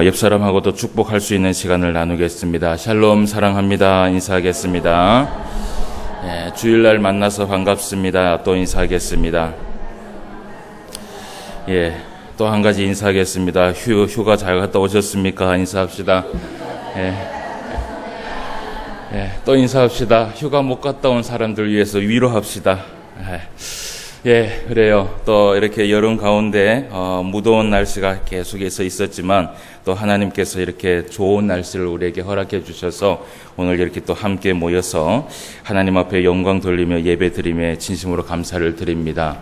옆 사람하고도 축복할 수 있는 시간을 나누겠습니다. 샬롬 사랑합니다. 인사하겠습니다. 주일날 만나서 반갑습니다. 또 인사하겠습니다. 또 한 가지 인사하겠습니다. 휴가 잘 갔다 오셨습니까? 인사합시다. 또 인사합시다. 휴가 못 갔다 온 사람들 위해서 위로합시다. 그래요. 또 이렇게 여름 가운데 무더운 날씨가 계속해서 있었지만 또 하나님께서 이렇게 좋은 날씨를 우리에게 허락해 주셔서 오늘 이렇게 또 함께 모여서 하나님 앞에 영광 돌리며 예배 드리며 진심으로 감사를 드립니다.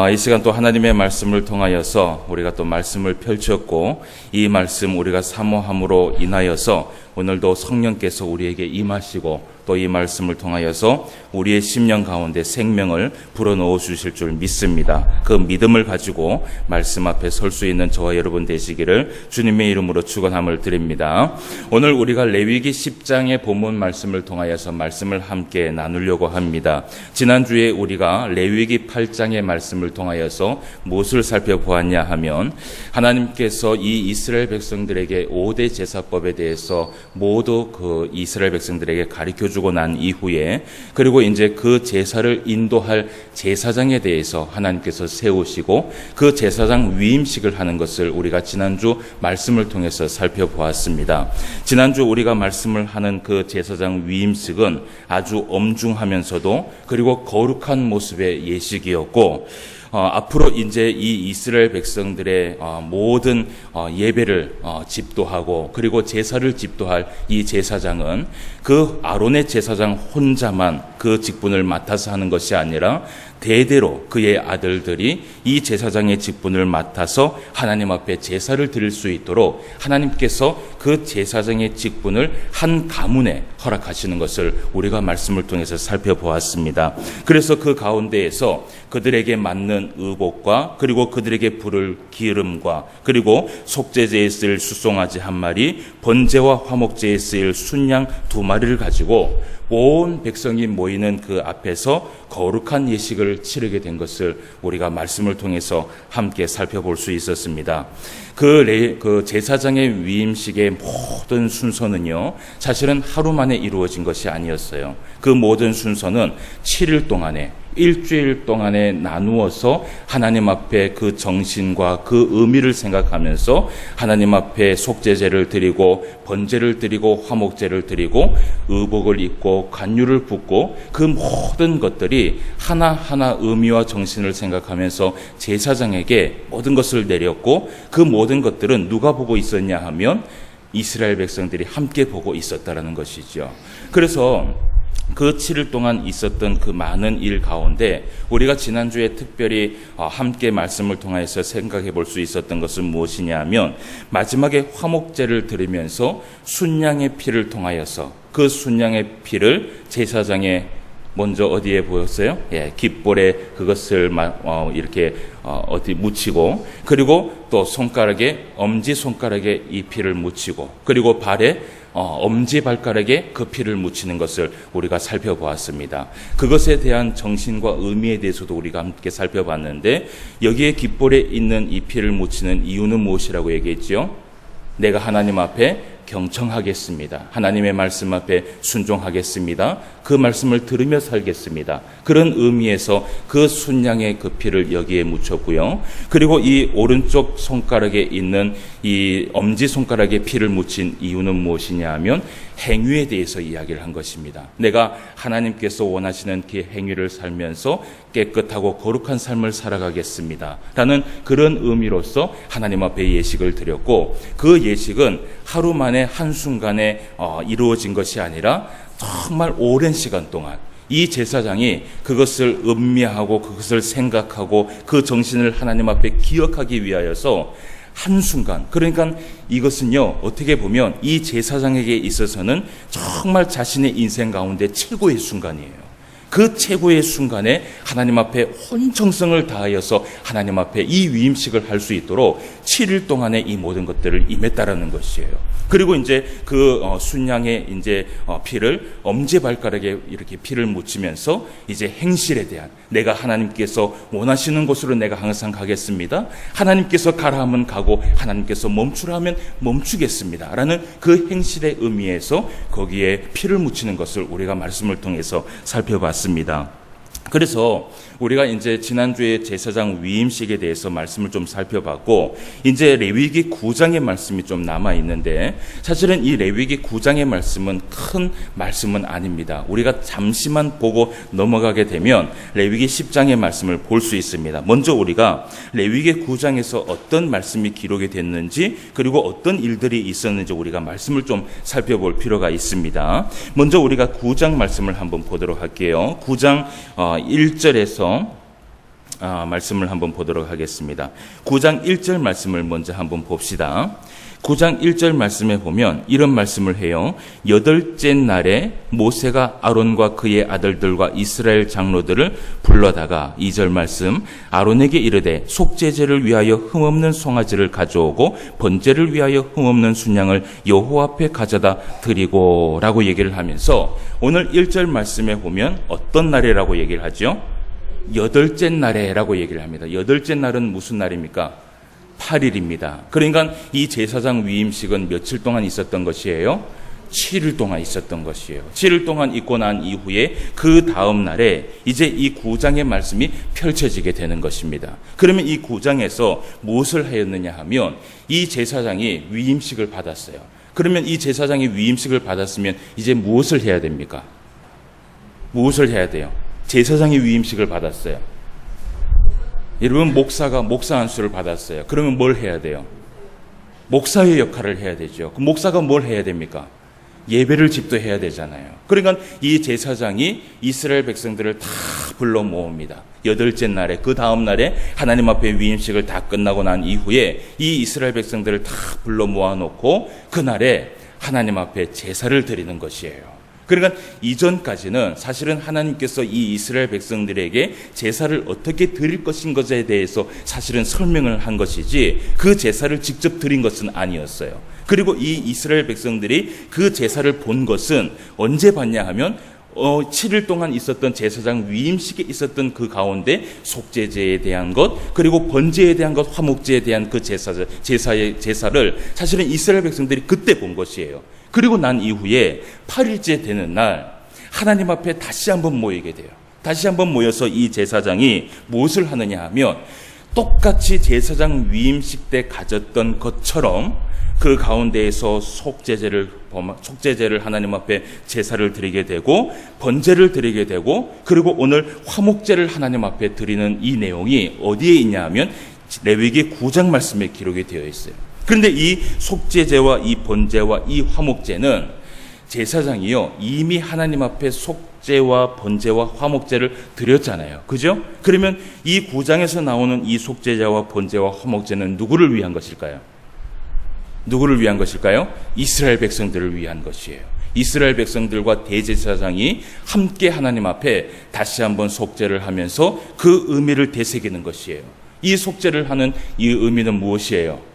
이 시간 또 하나님의 말씀을 통하여서 우리가 또 말씀을 펼쳤고 이 말씀 우리가 사모함으로 인하여서 오늘도 성령께서 우리에게 임하시고 또 이 말씀을 통하여서 우리의 심령 가운데 생명을 불어넣어 주실 줄 믿습니다. 그 믿음을 가지고 말씀 앞에 설 수 있는 저와 여러분 되시기를 주님의 이름으로 축원함을 드립니다. 오늘 우리가 레위기 10장의 본문 말씀을 통하여서 말씀을 함께 나누려고 합니다. 지난주에 우리가 레위기 8장의 말씀을 통하여서 무엇을 살펴보았냐 하면 하나님께서 이 이스라엘 백성들에게 5대 제사법에 대해서 모두 그 이스라엘 백성들에게 가르쳐 주고 난 이후에 그리고 이제 그 제사를 인도할 제사장에 대해서 하나님께서 세우시고 그 제사장 위임식을 하는 것을 우리가 지난주 말씀을 통해서 살펴보았습니다. 지난주 우리가 말씀을 하는 그 제사장 위임식은 아주 엄중하면서도 그리고 거룩한 모습의 예식이었고 앞으로 이제 이 이스라엘 백성들의 모든 예배를 집도하고 그리고 제사를 집도할 이 제사장은 그 아론의 제사장 혼자만 그 직분을 맡아서 하는 것이 아니라 대대로 그의 아들들이 이 제사장의 직분을 맡아서 하나님 앞에 제사를 드릴 수 있도록 하나님께서 그 제사장의 직분을 한 가문에 허락하시는 것을 우리가 말씀을 통해서 살펴보았습니다. 그래서 그 가운데에서 그들에게 맞는 의복과 그리고 그들에게 부를 기름과 그리고 속죄제에 쓰일 수송아지 한 마리, 번제와 화목제에 쓰일 순양 2마리를 가지고 온 백성이 모이는 그 앞에서 거룩한 예식을 치르게 된 것을 우리가 말씀을 통해서 함께 살펴볼 수 있었습니다. 그 제사장의 위임식의 모든 순서는요, 사실은 하루 만에 이루어진 것이 아니었어요. 그 모든 순서는 7일 동안에 일주일 동안에 나누어서 하나님 앞에 그 정신과 그 의미를 생각하면서 하나님 앞에 속죄제를 드리고 번제를 드리고 화목제를 드리고 의복을 입고 관유를 붓고 그 모든 것들이 하나하나 의미와 정신을 생각하면서 제사장에게 모든 것을 내렸고 그 모든 것들은 누가 보고 있었냐 하면 이스라엘 백성들이 함께 보고 있었다라는 것이죠. 그래서 그 7일 동안 있었던 그 많은 일 가운데 우리가 지난주에 특별히 함께 말씀을 통해서 생각해 볼 수 있었던 것은 무엇이냐 하면 마지막에 화목제를 드리면서 순양의 피를 통하여서 그 순양의 피를 제사장의 먼저 어디에 보였어요? 깃볼에 그것을 이렇게 어디 묻히고 그리고 또 손가락에 엄지 손가락에 이 피를 묻히고 그리고 발에 엄지 발가락에 그 피를 묻히는 것을 우리가 살펴보았습니다. 그것에 대한 정신과 의미에 대해서도 우리가 함께 살펴봤는데 여기에 깃볼에 있는 이 피를 묻히는 이유는 무엇이라고 얘기했죠? 내가 하나님 앞에 경청하겠습니다. 하나님의 말씀 앞에 순종하겠습니다. 그 말씀을 들으며 살겠습니다. 그런 의미에서 그 순양의 그 피를 여기에 묻혔고요. 그리고 이 오른쪽 손가락에 있는 이 엄지손가락에 피를 묻힌 이유는 무엇이냐 하면 행위에 대해서 이야기를 한 것입니다. 내가 하나님께서 원하시는 그 행위를 살면서 깨끗하고 거룩한 삶을 살아가겠습니다. 라는 그런 의미로서 하나님 앞에 예식을 드렸고 그 예식은 하루 만에 한순간에 이루어진 것이 아니라 정말 오랜 시간 동안 이 제사장이 그것을 음미하고 그것을 생각하고 그 정신을 하나님 앞에 기억하기 위하여서 한순간, 그러니까 이것은요 어떻게 보면 이 제사장에게 있어서는 정말 자신의 인생 가운데 최고의 순간이에요. 그 최고의 순간에 하나님 앞에 혼정성을 다하여서 하나님 앞에 이 위임식을 할 수 있도록 7일 동안에 이 모든 것들을 임했다라는 것이에요. 그리고 이제 그 순양의 이제 피를 엄지발가락에 이렇게 피를 묻히면서 이제 행실에 대한, 내가 하나님께서 원하시는 곳으로 내가 항상 가겠습니다. 하나님께서 가라 하면 가고 하나님께서 멈추라 하면 멈추겠습니다. 라는 그 행실의 의미에서 거기에 피를 묻히는 것을 우리가 말씀을 통해서 살펴봤습니다. 그래서 우리가 이제 지난주에 제사장 위임식에 대해서 말씀을 좀 살펴봤고, 이제 레위기 9장의 말씀이 좀 남아 있는데, 사실은 이 레위기 9장의 말씀은 큰 말씀은 아닙니다. 우리가 잠시만 보고 넘어가게 되면 레위기 10장의 말씀을 볼 수 있습니다. 먼저 우리가 레위기 9장에서 어떤 말씀이 기록이 됐는지, 그리고 어떤 일들이 있었는지 우리가 말씀을 좀 살펴볼 필요가 있습니다. 먼저 우리가 9장 말씀을 한번 보도록 할게요. 9장 1절에서 말씀을 한번 보도록 하겠습니다. 9장 1절 말씀을 먼저 한번 봅시다. 9장 1절 말씀에 보면 이런 말씀을 해요. 8째 날에 모세가 아론과 그의 아들들과 이스라엘 장로들을 불러다가, 2절 말씀, 아론에게 이르되 속죄제를 위하여 흠없는 송아지를 가져오고 번제를 위하여 흠없는 순양을 여호와 앞에 가져다 드리고 라고 얘기를 하면서, 오늘 1절 말씀에 보면 어떤 날이라고 얘기를 하죠? 8째 날에라고 얘기를 합니다. 8째 날은 무슨 날입니까? 8일입니다. 그러니까 이 제사장 위임식은 며칠 동안 있었던 것이에요? 7일 동안 있었던 것이에요. 7일 동안 있고 난 이후에 그 다음 날에 이제 이 9장의 말씀이 펼쳐지게 되는 것입니다. 그러면 이 9장에서 무엇을 하였느냐 하면, 이 제사장이 위임식을 받았어요. 그러면 이 제사장이 위임식을 받았으면 이제 무엇을 해야 됩니까? 무엇을 해야 돼요? 제사장이 위임식을 받았어요. 여러분, 목사가 목사 안수를 받았어요. 그러면 뭘 해야 돼요? 목사의 역할을 해야 되죠. 그 목사가 뭘 해야 됩니까? 예배를 집도해야 되잖아요. 그러니까 이 제사장이 이스라엘 백성들을 다 불러 모읍니다. 8째 날에, 그 다음 날에 하나님 앞에 위임식을 다 끝나고 난 이후에 이 이스라엘 백성들을 다 불러 모아놓고 그날에 하나님 앞에 제사를 드리는 것이에요. 그러니까 이전까지는 사실은 하나님께서 이 이스라엘 백성들에게 제사를 어떻게 드릴 것인 것에 대해서 사실은 설명을 한 것이지, 그 제사를 직접 드린 것은 아니었어요. 그리고 이 이스라엘 백성들이 그 제사를 본 것은 언제 봤냐 하면 7일 동안 있었던 제사장 위임식에 있었던 그 가운데 속죄제에 대한 것, 그리고 번제에 대한 것, 화목제에 대한 그 제사를 사실은 이스라엘 백성들이 그때 본 것이에요. 그리고 난 이후에 8일째 되는 날 하나님 앞에 다시 한번 모이게 돼요. 다시 한번 모여서 이 제사장이 무엇을 하느냐 하면, 똑같이 제사장 위임식 때 가졌던 것처럼 그 가운데에서 속죄제를 하나님 앞에 제사를 드리게 되고, 번제를 드리게 되고, 그리고 오늘 화목제를 하나님 앞에 드리는 이 내용이 어디에 있냐 하면 레위기 9장 말씀에 기록이 되어 있어요. 그런데 이 속죄제와 이 번제와 이 화목제는 제사장이요, 이미 하나님 앞에 속죄와 번제와 화목제를 드렸잖아요. 그죠? 그러면 이 9장에서 나오는 이 속죄제와 번제와 화목제는 누구를 위한 것일까요? 누구를 위한 것일까요? 이스라엘 백성들을 위한 것이에요. 이스라엘 백성들과 대제사장이 함께 하나님 앞에 다시 한번 속죄를 하면서 그 의미를 되새기는 것이에요. 이 속죄를 하는 이 의미는 무엇이에요?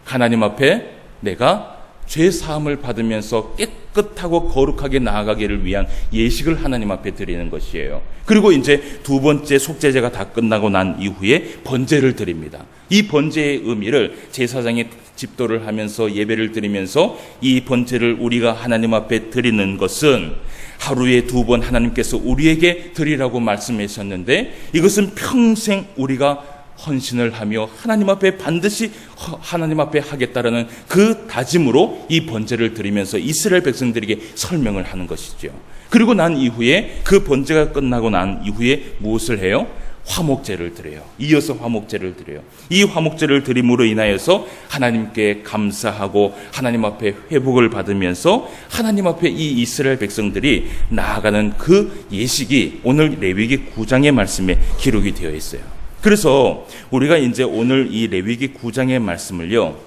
하나님 앞에 내가 죄 사함을 받으면서 깨끗하고 거룩하게 나아가기를 위한 예식을 하나님 앞에 드리는 것이에요. 그리고 이제 두 번째 속죄제가 다 끝나고 난 이후에 번제를 드립니다. 이 번제의 의미를 제사장이 집도를 하면서 예배를 드리면서, 이 번제를 우리가 하나님 앞에 드리는 것은 하루에 2번 하나님께서 우리에게 드리라고 말씀하셨는데, 이것은 평생 우리가 헌신을 하며 하나님 앞에 반드시 하나님 앞에 하겠다라는 그 다짐으로 이 번제를 드리면서 이스라엘 백성들에게 설명을 하는 것이죠. 그리고 난 이후에 그 번제가 끝나고 난 이후에 무엇을 해요? 화목제를 드려요. 이어서 화목제를 드려요. 이 화목제를 드림으로 인하여서 하나님께 감사하고 하나님 앞에 회복을 받으면서 하나님 앞에 이 이스라엘 백성들이 나아가는 그 예식이 오늘 레위기 9장의 말씀에 기록이 되어 있어요. 그래서 우리가 이제 오늘 이 레위기 9장의 말씀을요,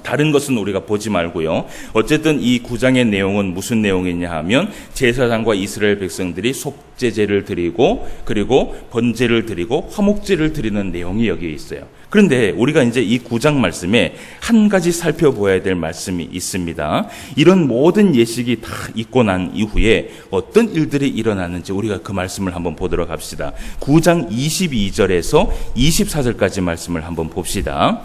다른 것은 우리가 보지 말고요. 어쨌든 이 9장의 내용은 무슨 내용이냐 하면 제사장과 이스라엘 백성들이 속죄제를 드리고 그리고 번제를 드리고 화목제를 드리는 내용이 여기에 있어요. 그런데 우리가 이제 이 9장 말씀에 한 가지 살펴보아야 될 말씀이 있습니다. 이런 모든 예식이 다 있고 난 이후에 어떤 일들이 일어나는지 우리가 그 말씀을 한번 보도록 합시다. 9장 22절에서 24절까지 말씀을 한번 봅시다.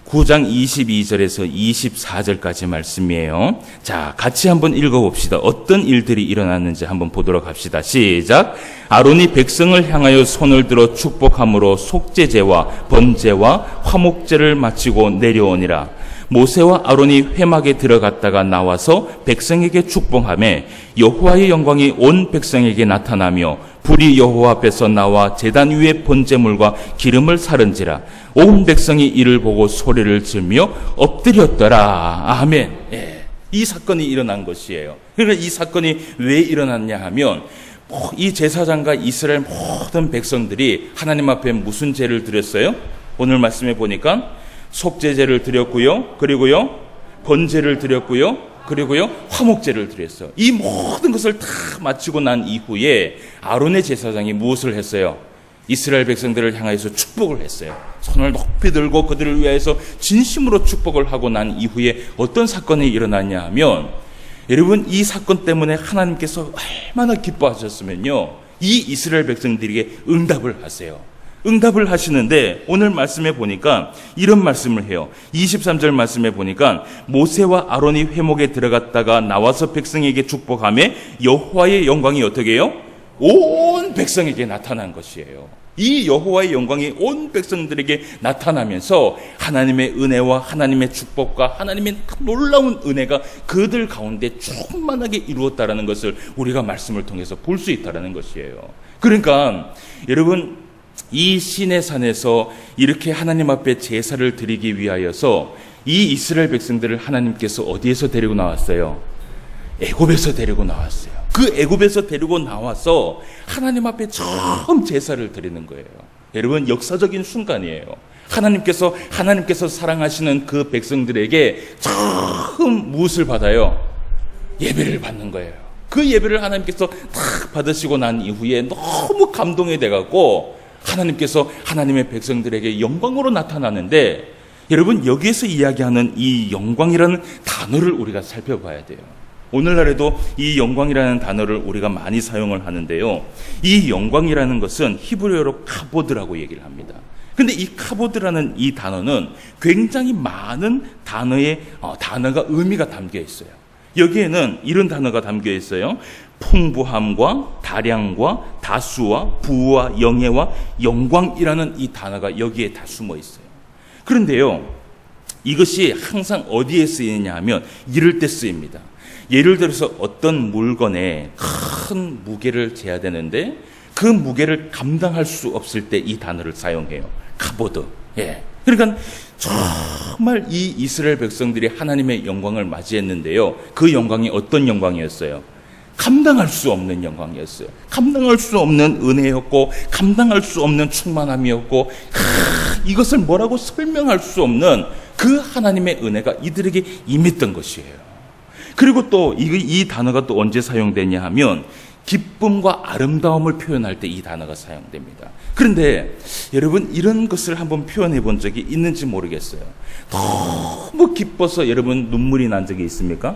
9장 22절에서 24절까지 말씀이에요. 자, 같이 한번 읽어봅시다. 어떤 일들이 일어났는지 한번 보도록 합시다. 시작. 아론이 백성을 향하여 손을 들어 축복함으로 속죄제와 번제와 화목제를 마치고 내려오니라. 모세와 아론이 회막에 들어갔다가 나와서 백성에게 축복하매 여호와의 영광이 온 백성에게 나타나며 불이 여호와 앞에서 나와 제단 위에 번제물과 기름을 사른지라. 온 백성이 이를 보고 소리를 지르며 엎드렸더라. 아멘. 예. 이 사건이 일어난 것이에요. 그러니까 이 사건이 왜 일어났냐 하면 이 제사장과 이스라엘 모든 백성들이 하나님 앞에 무슨 제를 드렸어요? 오늘 말씀에 보니까 속죄제를 드렸고요. 그리고요. 번제를 드렸고요. 그리고요. 화목제를 드렸어요. 이 모든 것을 다 마치고 난 이후에 아론의 제사장이 무엇을 했어요? 이스라엘 백성들을 향하여서 축복을 했어요. 손을 높이 들고 그들을 위하여서 진심으로 축복을 하고 난 이후에 어떤 사건이 일어났냐 하면 여러분 이 사건 때문에 하나님께서 얼마나 기뻐하셨으면요. 이 이스라엘 백성들에게 응답을 하세요. 응답을 하시는데 오늘 말씀에 보니까 이런 말씀을 해요. 23절 말씀에 보니까 모세와 아론이 회목에 들어갔다가 나와서 백성에게 축복하며 여호와의 영광이 어떻게 해요? 온 백성에게 나타난 것이에요. 이 여호와의 영광이 온 백성들에게 나타나면서 하나님의 은혜와 하나님의 축복과 하나님의 놀라운 은혜가 그들 가운데 충만하게 이루었다라는 것을 우리가 말씀을 통해서 볼 수 있다라는 것이에요. 그러니까 여러분 이 시내산에서 이렇게 하나님 앞에 제사를 드리기 위하여서 이 이스라엘 백성들을 하나님께서 어디에서 데리고 나왔어요? 애굽에서 데리고 나왔어요. 그 애굽에서 데리고 나와서 하나님 앞에 처음 제사를 드리는 거예요. 여러분 역사적인 순간이에요. 하나님께서 사랑하시는 그 백성들에게 처음 무엇을 받아요? 예배를 받는 거예요. 그 예배를 하나님께서 딱 받으시고 난 이후에 너무 감동이 돼갖고 하나님께서 하나님의 백성들에게 영광으로 나타나는데 여러분 여기에서 이야기하는 이 영광이라는 단어를 우리가 살펴봐야 돼요. 오늘날에도 이 영광이라는 단어를 우리가 많이 사용을 하는데요. 이 영광이라는 것은 히브리어로 카보드라고 얘기를 합니다. 근데 이 카보드라는 이 단어는 굉장히 많은 단어가 의미가 담겨 있어요. 여기에는 이런 단어가 담겨 있어요. 풍부함과 다량과 다수와 부와 영예와 영광이라는 이 단어가 여기에 다 숨어 있어요. 그런데요, 이것이 항상 어디에 쓰이느냐 하면 이럴 때 쓰입니다. 예를 들어서 어떤 물건에 큰 무게를 재야 되는데 그 무게를 감당할 수 없을 때 이 단어를 사용해요. 카보드. 예. 그러니까 정말 이 이스라엘 백성들이 하나님의 영광을 맞이했는데요. 그 영광이 어떤 영광이었어요? 감당할 수 없는 영광이었어요. 감당할 수 없는 은혜였고 감당할 수 없는 충만함이었고 이것을 뭐라고 설명할 수 없는 그 하나님의 은혜가 이들에게 임했던 것이에요. 그리고 또 이 단어가 또 언제 사용되냐 하면 기쁨과 아름다움을 표현할 때 이 단어가 사용됩니다. 그런데 여러분 이런 것을 한번 표현해 본 적이 있는지 모르겠어요. 너무 기뻐서 여러분 눈물이 난 적이 있습니까?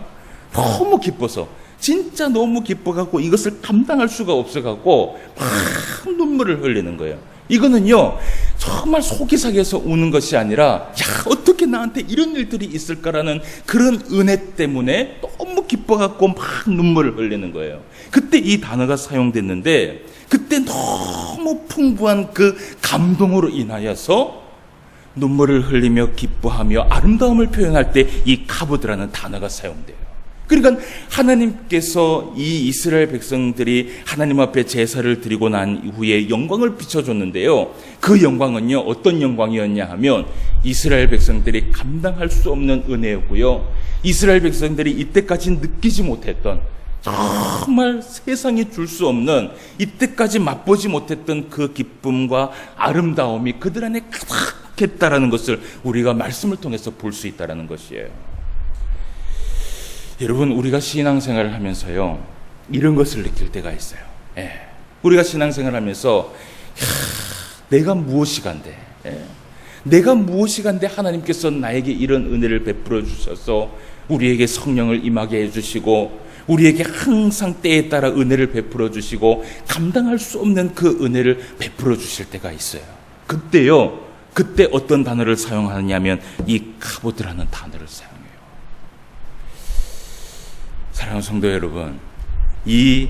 너무 기뻐서 진짜 너무 기뻐갖고 이것을 감당할 수가 없어갖고 막 눈물을 흘리는 거예요. 이거는요 정말 속이 상해서 우는 것이 아니라 어떻게 나한테 이런 일들이 있을까라는 그런 은혜 때문에 너무 기뻐갖고 막 눈물을 흘리는 거예요. 그때 이 단어가 사용됐는데 그때 너무 풍부한 그 감동으로 인하여서 눈물을 흘리며 기뻐하며 아름다움을 표현할 때 이 카보드라는 단어가 사용돼요. 그러니까 하나님께서 이 이스라엘 백성들이 하나님 앞에 제사를 드리고 난 이후에 영광을 비춰줬는데요. 그 영광은요 어떤 영광이었냐 하면 이스라엘 백성들이 감당할 수 없는 은혜였고요. 이스라엘 백성들이 이때까지 느끼지 못했던 정말 세상이 줄 수 없는 이때까지 맛보지 못했던 그 기쁨과 아름다움이 그들 안에 가득 시작했다라는 것을 우리가 말씀을 통해서 볼 수 있다라는 것이에요. 여러분, 우리가 신앙생활을 하면서요, 이런 것을 느낄 때가 있어요. 우리가 신앙생활을 하면서 내가 무엇이간데, 내가 무엇이간데 하나님께서 나에게 이런 은혜를 베풀어 주셔서 우리에게 성령을 임하게 해주시고 우리에게 항상 때에 따라 은혜를 베풀어 주시고 감당할 수 없는 그 은혜를 베풀어 주실 때가 있어요. 그때 어떤 단어를 사용하느냐면 이 카보드라는 단어를 사용해요. 사랑하는 성도 여러분, 이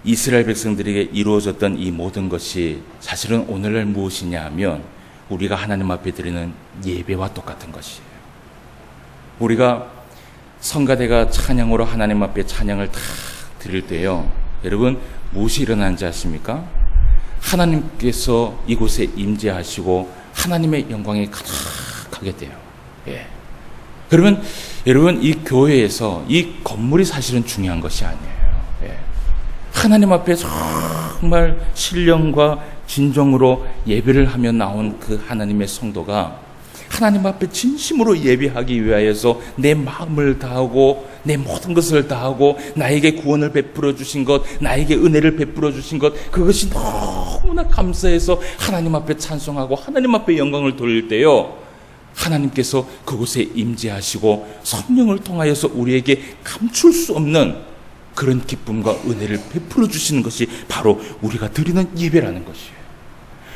이스라엘 백성들에게 이루어졌던 이 모든 것이 사실은 오늘날 무엇이냐 하면 우리가 하나님 앞에 드리는 예배와 똑같은 것이에요. 우리가 성가대가 찬양으로 하나님 앞에 찬양을 다 드릴 때요, 여러분 무엇이 일어나는지 아십니까? 하나님께서 이곳에 임재하시고 하나님의 영광이 가득하게 돼요. 그러면 여러분, 이 교회에서 이 건물이 사실은 중요한 것이 아니에요. 하나님 앞에 정말 신령과 진정으로 예배를 하며 나온 그 하나님의 성도가 하나님 앞에 진심으로 예배하기 위하여서 내 마음을 다하고 내 모든 것을 다하고 나에게 구원을 베풀어 주신 것, 나에게 은혜를 베풀어 주신 것, 그것이 너무나 감사해서 하나님 앞에 찬송하고 하나님 앞에 영광을 돌릴 때요, 하나님께서 그곳에 임재하시고 성령을 통하여서 우리에게 감출 수 없는 그런 기쁨과 은혜를 베풀어 주시는 것이 바로 우리가 드리는 예배라는 것이에요.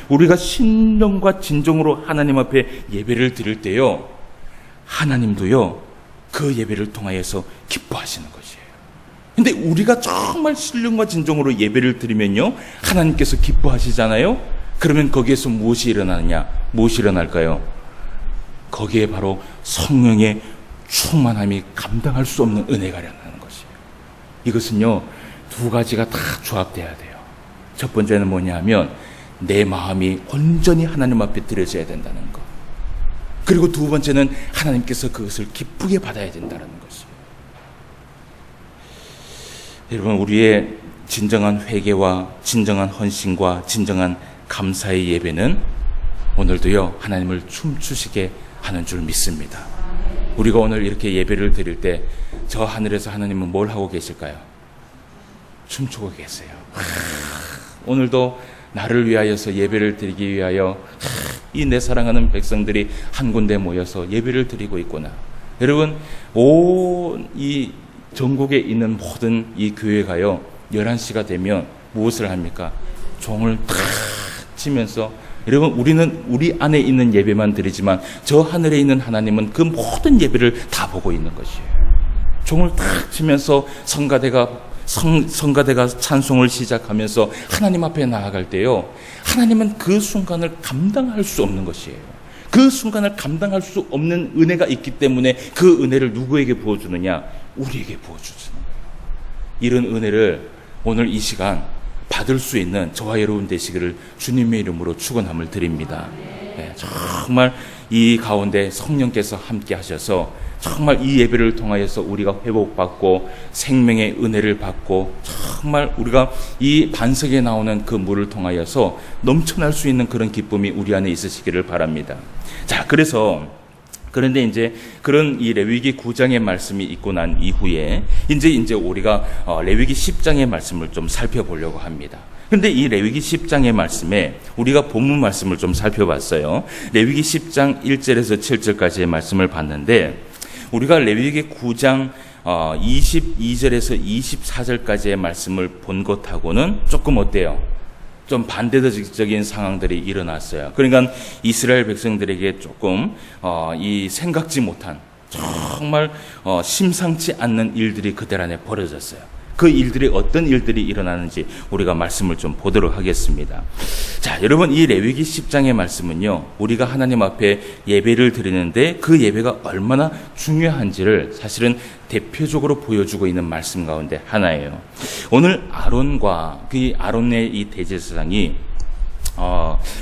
우리가 신령과 진정으로 하나님 앞에 예배를 드릴 때요, 하나님도요 그 예배를 통하여서 기뻐하시는 것이에요. 근데 우리가 정말 신령과 진정으로 예배를 드리면요, 하나님께서 기뻐하시잖아요. 그러면 거기에서 무엇이 일어나느냐? 무엇이 일어날까요? 거기에 바로 성령의 충만함이 감당할 수 없는 은혜가 일어나는 것이에요. 이것은요, 두 가지가 다 조합돼야 돼요. 첫 번째는 뭐냐 하면 내 마음이 온전히 하나님 앞에 드려져야 된다는 것. 그리고 두 번째는 하나님께서 그것을 기쁘게 받아야 된다는 것이에요. 여러분, 우리의 진정한 회개와 진정한 헌신과 진정한 감사의 예배는 오늘도요 하나님을 춤추시게 하는 줄 믿습니다. 우리가 오늘 이렇게 예배를 드릴 때 저 하늘에서 하나님은 뭘 하고 계실까요? 춤추고 계세요. 오늘도 나를 위하여서 예배를 드리기 위하여 이 내 사랑하는 백성들이 한 군데 모여서 예배를 드리고 있구나. 여러분, 온 이 전국에 있는 모든 이 교회가요 11시가 되면 무엇을 합니까? 종을 탁 치면서, 여러분, 우리는 우리 안에 있는 예배만 드리지만 저 하늘에 있는 하나님은 그 모든 예배를 다 보고 있는 것이에요. 종을 탁 치면서 성가대가 찬송을 시작하면서 하나님 앞에 나아갈 때요, 하나님은 그 순간을 감당할 수 없는 것이에요. 그 순간을 감당할 수 없는 은혜가 있기 때문에 그 은혜를 누구에게 부어주느냐? 우리에게 부어주는 거예요. 이런 은혜를 오늘 이 시간 받을 수 있는 저와 여러분 되시기를 주님의 이름으로 축원함을 드립니다. 정말 이 가운데 성령께서 함께 하셔서 정말 이 예배를 통하여서 우리가 회복받고 생명의 은혜를 받고 정말 우리가 이 반석에 나오는 그 물을 통하여서 넘쳐날 수 있는 그런 기쁨이 우리 안에 있으시기를 바랍니다. 자, 그런데 이제 그런 이 레위기 9장의 말씀이 있고 난 이후에 이제 우리가 레위기 10장의 말씀을 좀 살펴보려고 합니다. 근데 이 레위기 10장의 말씀에 우리가 본문 말씀을 좀 살펴봤어요. 레위기 10장 1절에서 7절까지의 말씀을 봤는데, 우리가 레위기 9장 22절에서 24절까지의 말씀을 본 것하고는 조금 어때요? 좀 반대적인 상황들이 일어났어요. 그러니까 이스라엘 백성들에게 조금 이 생각지 못한 정말 심상치 않는 일들이 그들 안에 벌어졌어요. 그 일들이 어떤 일들이 일어나는지 우리가 말씀을 좀 보도록 하겠습니다. 자, 여러분, 이 레위기 10장의 말씀은요, 우리가 하나님 앞에 예배를 드리는데 그 예배가 얼마나 중요한지를 사실은 대표적으로 보여주고 있는 말씀 가운데 하나예요. 오늘 아론과 그 아론의 이 대제사장이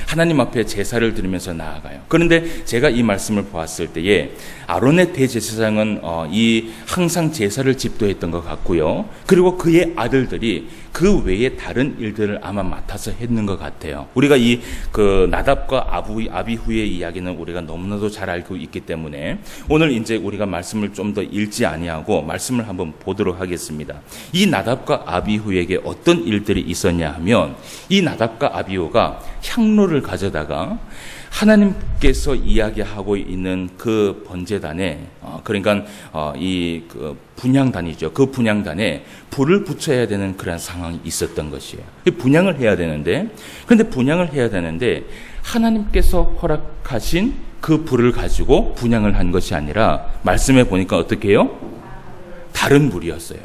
하나님 앞에 제사를 드리면서 나아가요. 그런데 제가 이 말씀을 보았을 때에 아론의 대제사장은 이 항상 제사를 집도했던 것 같고요. 그리고 그의 아들들이 그 외에 다른 일들을 아마 맡아서 했는 것 같아요. 우리가 이 그 나답과 아비후의 이야기는 우리가 너무나도 잘 알고 있기 때문에 오늘 이제 우리가 말씀을 좀 더 읽지 아니하고 말씀을 한번 보도록 하겠습니다. 이 나답과 아비후에게 어떤 일들이 있었냐 하면 이 나답과 아비후가 향로를 가져다가 하나님께서 이야기하고 있는 그 번제단에 그러니까 이 그 분향단이죠. 그 분향단에 불을 붙여야 되는 그런 상황이 있었던 것이에요. 분향을 해야 되는데, 그런데 분향을 해야 되는데 하나님께서 허락하신 그 불을 가지고 분향을 한 것이 아니라 말씀해 보니까 어떻게 해요? 다른 불이었어요.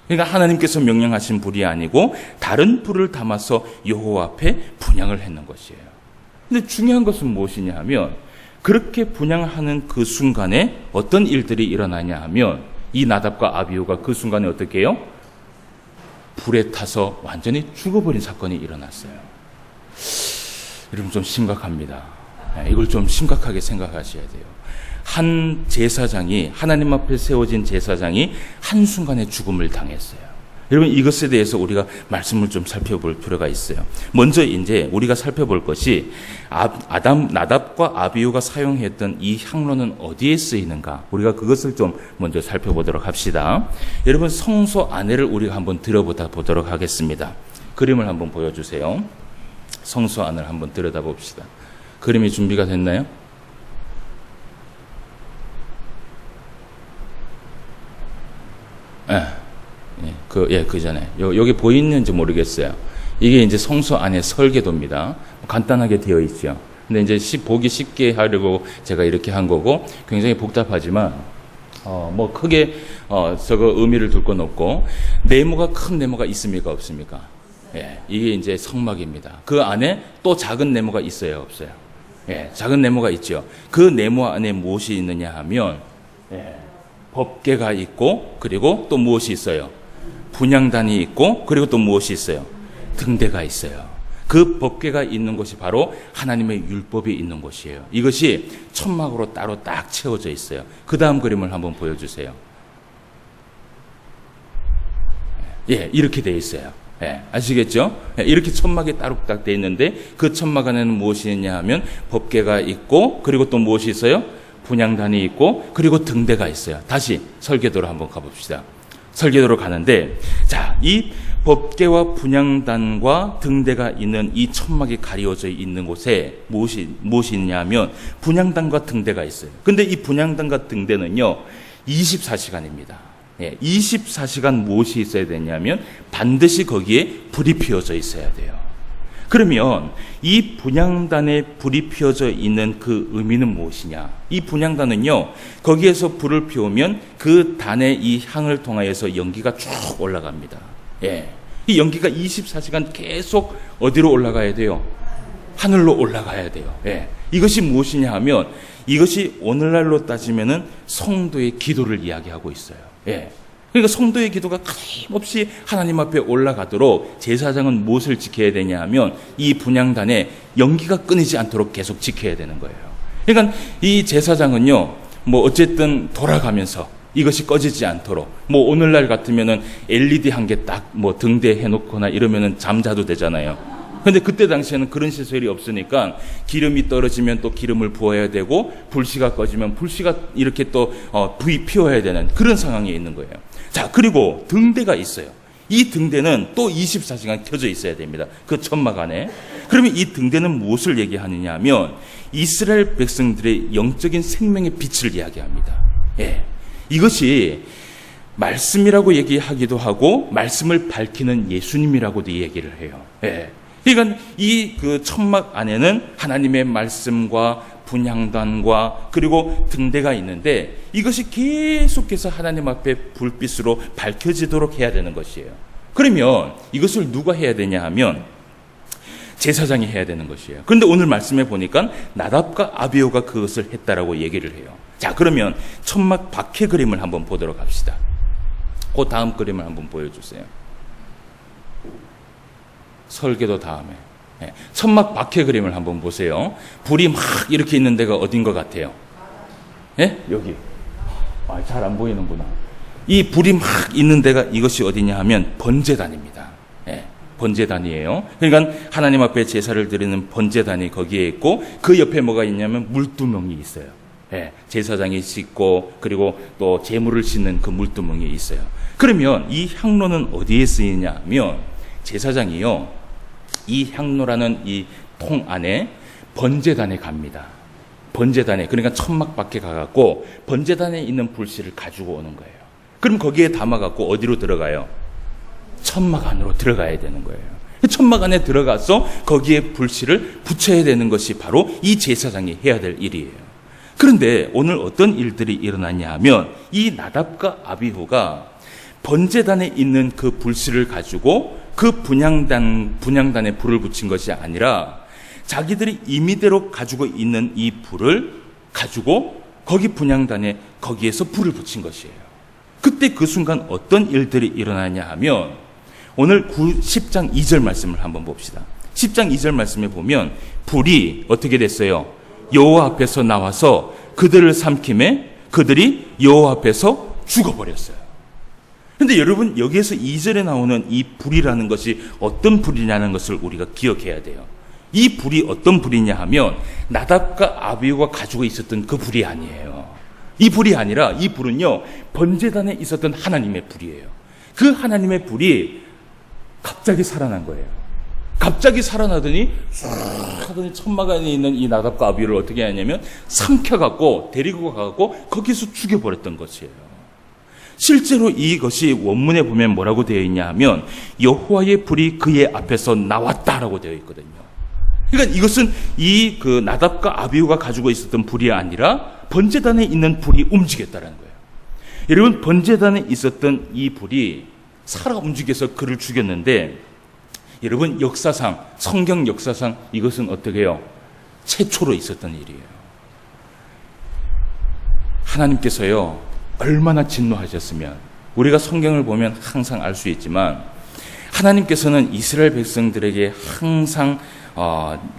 그러니까 하나님께서 명령하신 불이 아니고 다른 불을 담아서 여호와 앞에 분향을 했는 것이에요. 근데 중요한 것은 무엇이냐 하면 그렇게 분향하는 그 순간에 어떤 일들이 일어나냐 하면 이 나답과 아비후가 그 순간에 어떻게 해요? 불에 타서 완전히 죽어버린 사건이 일어났어요. 여러분 좀 심각합니다. 이걸 좀 심각하게 생각하셔야 돼요. 한 제사장이 하나님 앞에 세워진 제사장이 한순간에 죽음을 당했어요. 여러분 이것에 대해서 우리가 말씀을 좀 살펴볼 필요가 있어요. 먼저 이제 우리가 살펴볼 것이 나답과 아비후가 사용했던 이 향로는 어디에 쓰이는가? 우리가 그것을 좀 먼저 살펴보도록 합시다. 여러분 성소 안에를 우리가 한번 들여다보도록 하겠습니다. 그림을 한번 보여주세요. 성소 안을 한번 들여다봅시다. 그림이 준비가 됐나요? 그 전에. 여기 보이는지 모르겠어요. 이게 이제 성소 안의 설계도입니다. 간단하게 되어 있죠. 근데 이제 보기 쉽게 하려고 제가 이렇게 한 거고, 굉장히 복잡하지만, 뭐 크게, 저거 의미를 둘 건 없고, 큰 네모가 있습니까? 없습니까? 예, 이게 이제 성막입니다. 그 안에 또 작은 네모가 있어요? 없어요? 예, 작은 네모가 있죠. 그 네모 안에 무엇이 있느냐 하면, 법궤가 있고, 그리고 또 무엇이 있어요? 분향단이 있고, 그리고 또 무엇이 있어요? 등대가 있어요. 그 법궤가 있는 곳이 바로 하나님의 율법이 있는 곳이에요. 이것이 천막으로 따로 딱 채워져 있어요. 그 다음 그림을 한번 보여주세요. 예, 이렇게 되어 있어요. 예, 아시겠죠? 예, 이렇게 천막이 따로 딱 되어 있는데 그 천막 안에는 무엇이 있냐 하면 법궤가 있고, 그리고 또 무엇이 있어요? 분향단이 있고, 그리고 등대가 있어요. 다시 설계도로 한번 가봅시다. 설계도로 가는데, 자, 이 법궤와 분향단과 등대가 있는 이 천막이 가려져 있는 곳에 무엇이 있냐면 분향단과 등대가 있어요. 근데 이 분향단과 등대는요 24시간입니다. 24시간 무엇이 있어야 되냐면 반드시 거기에 불이 피워져 있어야 돼요. 그러면 이 분향단에 불이 피워져 있는 그 의미는 무엇이냐? 이 분향단은요, 거기에서 불을 피우면 그 단의 이 향을 통하여서 연기가 쭉 올라갑니다. 예. 이 연기가 24시간 계속 어디로 올라가야 돼요? 하늘로 올라가야 돼요. 예. 이것이 무엇이냐 하면 이것이 오늘날로 따지면은 성도의 기도를 이야기하고 있어요. 예. 그러니까 성도의 기도가 끊임없이 하나님 앞에 올라가도록 제사장은 무엇을 지켜야 되냐 하면 이 분향단에 연기가 끊이지 않도록 계속 지켜야 되는 거예요. 그러니까 이 제사장은요, 뭐 어쨌든 돌아가면서 이것이 꺼지지 않도록, 뭐 오늘날 같으면은 LED 한 개 딱 뭐 등대 해놓거나 이러면은 잠자도 되잖아요. 근데 그때 당시에는 그런 시설이 없으니까 기름이 떨어지면 또 기름을 부어야 되고 불씨가 꺼지면 불씨가 이렇게 또 불이 피워야 되는 그런 상황이 있는 거예요. 자, 그리고 등대가 있어요. 이 등대는 또 24시간 켜져 있어야 됩니다. 그 천막 안에. 그러면 이 등대는 무엇을 얘기하느냐 하면 이스라엘 백성들의 영적인 생명의 빛을 이야기합니다. 예. 이것이 말씀이라고 얘기하기도 하고 말씀을 밝히는 예수님이라고도 얘기를 해요. 예. 그러니까 이 그 천막 안에는 하나님의 말씀과 분향단과 그리고 등대가 있는데 이것이 계속해서 하나님 앞에 불빛으로 밝혀지도록 해야 되는 것이에요. 그러면 이것을 누가 해야 되냐 하면 제사장이 해야 되는 것이에요. 그런데 오늘 말씀에 보니까 나답과 아비후가 그것을 했다라고 얘기를 해요. 자, 그러면 천막 박해 그림을 한번 보도록 합시다. 그 다음 그림을 한번 보여주세요. 설계도 다음에. 천막 박해 그림을 한번 보세요. 불이 막 이렇게 있는 데가 어딘 것 같아요? 예? 여기. 잘 안 보이는구나. 이 불이 막 있는 데가 이것이 어디냐 하면 번제단입니다. 예. 번제단이에요. 그러니까 하나님 앞에 제사를 드리는 번제단이 거기에 있고 그 옆에 뭐가 있냐면 물두멍이 있어요. 예, 제사장이 씻고 그리고 또 제물을 씻는 그 물두멍이 있어요. 그러면 이 향로는 어디에 쓰이냐 하면 제사장이요, 이 향로라는 이 통 안에 번제단에 갑니다. 번제단에, 그러니까 천막 밖에 가갖고 번제단에 있는 불씨를 가지고 오는 거예요. 그럼 거기에 담아갖고 어디로 들어가요? 천막 안으로 들어가야 되는 거예요. 천막 안에 들어가서 거기에 불씨를 붙여야 되는 것이 바로 이 제사장이 해야 될 일이에요. 그런데 오늘 어떤 일들이 일어났냐 하면 이 나답과 아비후가 번제단에 있는 그 불씨를 가지고 그 분향단에 불을 붙인 것이 아니라 자기들이 임의대로 가지고 있는 이 불을 가지고 거기 분향단에 거기에서 불을 붙인 것이에요. 그때 그 순간 어떤 일들이 일어나냐 하면 오늘 10장 2절 말씀을 한번 봅시다. 10장 2절 말씀에 보면 불이 어떻게 됐어요? 여호와 앞에서 나와서 그들을 삼킴에 그들이 여호와 앞에서 죽어버렸어요. 그런데 여러분, 여기에서 2절에 나오는 이 불이라는 것이 어떤 불이냐는 것을 우리가 기억해야 돼요. 이 불이 어떤 불이냐 하면 나답과 아비후가 가지고 있었던 그 불이 아니에요. 이 불이 아니라 이 불은요, 번제단에 있었던 하나님의 불이에요. 그 하나님의 불이 갑자기 살아난 거예요. 갑자기 살아나더니 쑥 하더니 천막 안에 있는 이 나답과 아비후를 어떻게 하냐면 삼켜갖고 데리고 가갖고 거기서 죽여버렸던 것이에요. 실제로 이것이 원문에 보면 뭐라고 되어 있냐 하면 여호와의 불이 그의 앞에서 나왔다라고 되어 있거든요. 그러니까 이것은 이 그 나답과 아비후가 가지고 있었던 불이 아니라 번제단에 있는 불이 움직였다는 거예요. 여러분, 번제단에 있었던 이 불이 살아 움직여서 그를 죽였는데, 여러분, 역사상, 성경 역사상 이것은 어떻게 해요? 최초로 있었던 일이에요. 하나님께서요, 얼마나 진노하셨으면, 우리가 성경을 보면 항상 알 수 있지만 하나님께서는 이스라엘 백성들에게 항상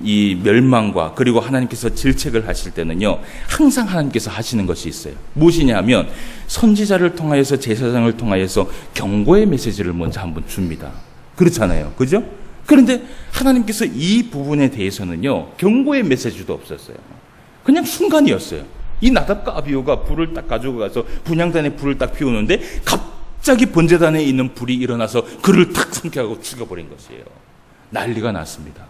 이 멸망과 그리고 하나님께서 질책을 하실 때는요, 항상 하나님께서 하시는 것이 있어요. 무엇이냐 하면 선지자를 통하여서, 제사장을 통하여서 경고의 메시지를 먼저 한번 줍니다. 그렇잖아요. 그죠? 그런데 하나님께서 이 부분에 대해서는요, 경고의 메시지도 없었어요. 그냥 순간이었어요. 이 나답과 아비후가 불을 딱 가지고 가서 분향단에 불을 딱 피우는데 갑자기 번제단에 있는 불이 일어나서 그를 탁 삼켜가고 죽여버린 것이에요. 난리가 났습니다.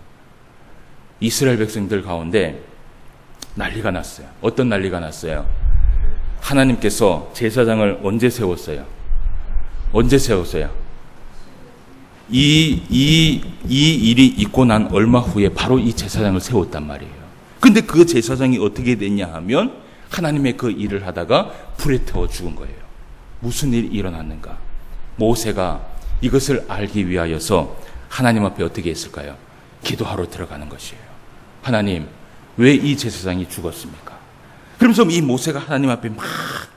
이스라엘 백성들 가운데 난리가 났어요. 어떤 난리가 났어요? 하나님께서 제사장을 언제 세웠어요? 언제 세웠어요? 이 일이 있고 난 얼마 후에 바로 이 제사장을 세웠단 말이에요. 근데 그 제사장이 어떻게 됐냐 하면 하나님의 그 일을 하다가 불에 태워 죽은 거예요. 무슨 일이 일어났는가? 모세가 이것을 알기 위하여서 하나님 앞에 어떻게 했을까요? 기도하러 들어가는 것이에요. 하나님, 왜 이 제사장이 죽었습니까? 그러면서 이 모세가 하나님 앞에 막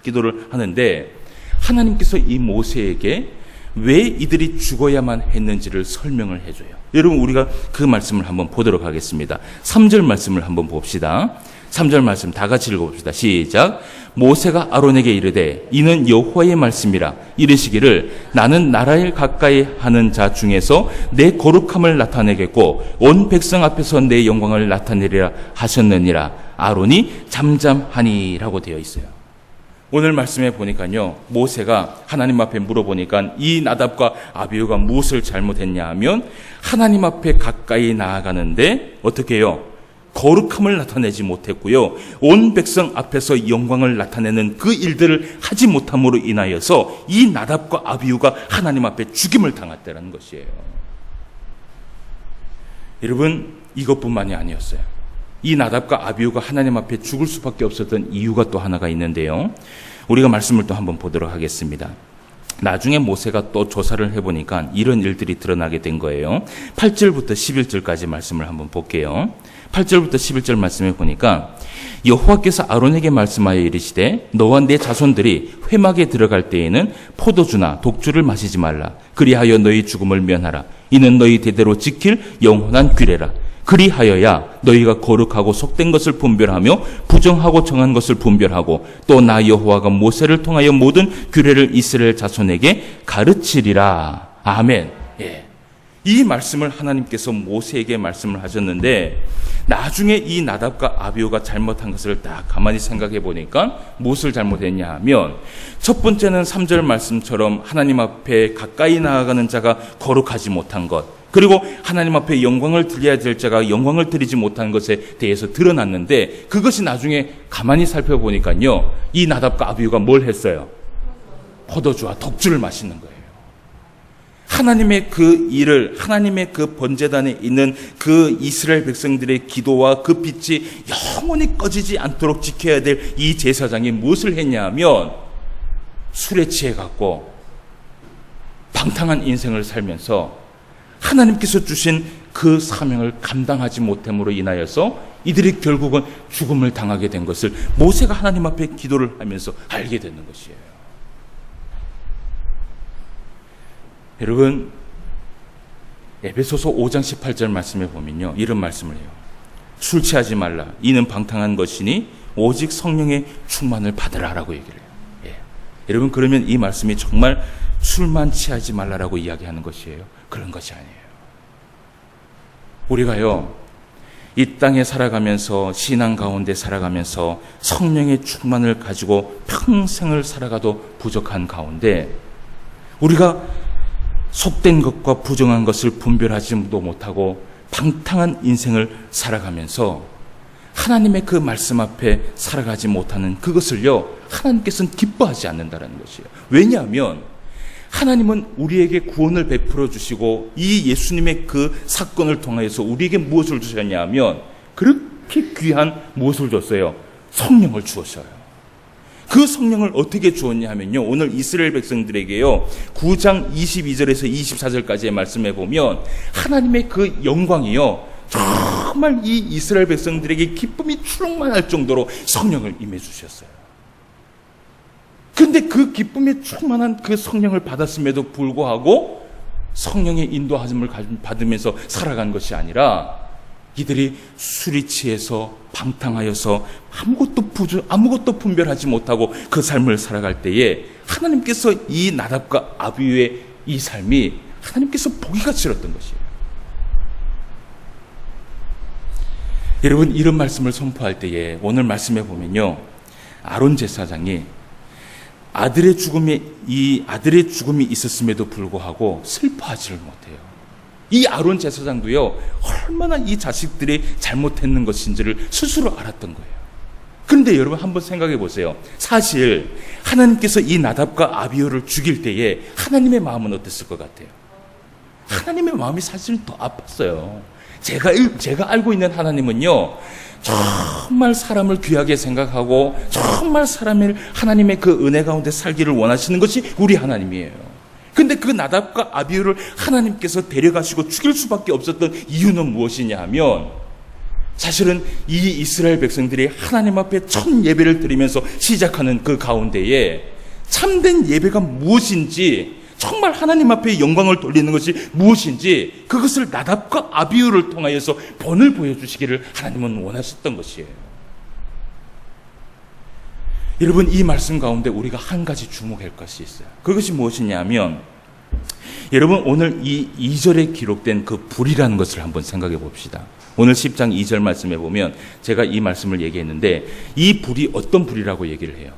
기도를 하는데 하나님께서 이 모세에게 왜 이들이 죽어야만 했는지를 설명을 해줘요. 여러분, 우리가 그 말씀을 한번 보도록 하겠습니다. 3절 말씀을 한번 봅시다. 3절 말씀 다 같이 읽어봅시다. 시작. 모세가 아론에게 이르되 이는 여호와의 말씀이라 이르시기를 나는 나라를 가까이 하는 자 중에서 내 거룩함을 나타내겠고 온 백성 앞에서 내 영광을 나타내리라 하셨느니라. 아론이 잠잠하니라고 되어 있어요. 오늘 말씀에 보니까요, 모세가 하나님 앞에 물어보니까 이 나답과 아비후가 무엇을 잘못했냐 하면 하나님 앞에 가까이 나아가는데 어떻게 해요? 거룩함을 나타내지 못했고요, 온 백성 앞에서 영광을 나타내는 그 일들을 하지 못함으로 인하여서 이 나답과 아비후가 하나님 앞에 죽임을 당했다는 것이에요. 여러분, 이것뿐만이 아니었어요. 이 나답과 아비후가 하나님 앞에 죽을 수밖에 없었던 이유가 또 하나가 있는데요, 우리가 말씀을 또 한번 보도록 하겠습니다. 나중에 모세가 또 조사를 해보니까 이런 일들이 드러나게 된 거예요. 8절부터 11절까지 말씀을 한번 볼게요. 8절부터 11절 말씀에 보니까 여호와께서 아론에게 말씀하여 이르시되 너와 내 자손들이 회막에 들어갈 때에는 포도주나 독주를 마시지 말라. 그리하여 너희 죽음을 면하라. 이는 너희 대대로 지킬 영원한 규례라. 그리하여야 너희가 거룩하고 속된 것을 분별하며 부정하고 정한 것을 분별하고 또 나 여호와가 모세를 통하여 모든 규례를 이스라엘 자손에게 가르치리라. 아멘. 예. 이 말씀을 하나님께서 모세에게 말씀을 하셨는데, 나중에 이 나답과 아비후가 잘못한 것을 딱 가만히 생각해 보니까 무엇을 잘못했냐 하면, 첫 번째는 3절 말씀처럼 하나님 앞에 가까이 나아가는 자가 거룩하지 못한 것, 그리고 하나님 앞에 영광을 드려야 될 자가 영광을 드리지 못한 것에 대해서 드러났는데, 그것이 나중에 가만히 살펴보니까요, 이 나답과 아비후가 뭘 했어요? 포도주와 독주를 마시는 거예요. 하나님의 그 일을, 하나님의 그 번제단에 있는 그 이스라엘 백성들의 기도와 그 빛이 영원히 꺼지지 않도록 지켜야 될 이 제사장이 무엇을 했냐 하면, 술에 취해갖고 방탕한 인생을 살면서 하나님께서 주신 그 사명을 감당하지 못함으로 인하여서 이들이 결국은 죽음을 당하게 된 것을 모세가 하나님 앞에 기도를 하면서 알게 되는 것이에요. 여러분, 에베소서 5장 18절 말씀에 보면요, 이런 말씀을 해요. 술 취하지 말라. 이는 방탕한 것이니 오직 성령의 충만을 받으라라고 얘기를 해요. 예. 여러분, 그러면 이 말씀이 정말 술만 취하지 말라라고 이야기하는 것이에요? 그런 것이 아니에요. 우리가요, 이 땅에 살아가면서, 신앙 가운데 살아가면서 성령의 충만을 가지고 평생을 살아가도 부족한 가운데, 우리가 속된 것과 부정한 것을 분별하지도 못하고 방탕한 인생을 살아가면서 하나님의 그 말씀 앞에 살아가지 못하는 그것을요, 하나님께서는 기뻐하지 않는다는 것이에요. 왜냐하면 하나님은 우리에게 구원을 베풀어 주시고 이 예수님의 그 사건을 통하여서 우리에게 무엇을 주셨냐 하면, 그렇게 귀한 무엇을 줬어요? 성령을 주었어요. 그 성령을 어떻게 주었냐 하면요, 오늘 이스라엘 백성들에게요, 9장 22절에서 24절까지의 말씀에 보면 하나님의 그 영광이요, 정말 이 이스라엘 백성들에게 기쁨이 충만할 정도로 성령을 임해 주셨어요. 근데 그 기쁨에 충만한 그 성령을 받았음에도 불구하고 성령의 인도하심을 받으면서 살아간 것이 아니라, 이들이 술이 취해서 방탕하여서 아무것도 분별하지 못하고 그 삶을 살아갈 때에 하나님께서 이 나답과 아비후의 이 삶이 하나님께서 보기가 싫었던 것이에요. 여러분, 이런 말씀을 선포할 때에 오늘 말씀에 보면요, 아론 제사장이 아들의 죽음이 있었음에도 불구하고 슬퍼하지를 못해요. 이 아론 제사장도요, 얼마나 이 자식들이 잘못했는 것인지를 스스로 알았던 거예요. 그런데 여러분, 한번 생각해 보세요. 사실 하나님께서 이 나답과 아비후를 죽일 때에 하나님의 마음은 어땠을 것 같아요? 하나님의 마음이 사실 더 아팠어요. 제가 알고 있는 하나님은요, 정말 사람을 귀하게 생각하고 정말 하나님의 그 은혜 가운데 살기를 원하시는 것이 우리 하나님이에요. 근데 그 나답과 아비후를 하나님께서 데려가시고 죽일 수밖에 없었던 이유는 무엇이냐 하면, 사실은 이 이스라엘 백성들이 하나님 앞에 첫 예배를 드리면서 시작하는 그 가운데에 참된 예배가 무엇인지, 정말 하나님 앞에 영광을 돌리는 것이 무엇인지, 그것을 나답과 아비후를 통하여서 본을 보여주시기를 하나님은 원하셨던 것이에요. 여러분, 이 말씀 가운데 우리가 한 가지 주목할 것이 있어요. 그것이 무엇이냐면, 여러분, 오늘 이 2절에 기록된 그 불이라는 것을 한번 생각해 봅시다. 오늘 10장 2절 말씀에 보면 제가 이 말씀을 얘기했는데, 이 불이 어떤 불이라고 얘기를 해요?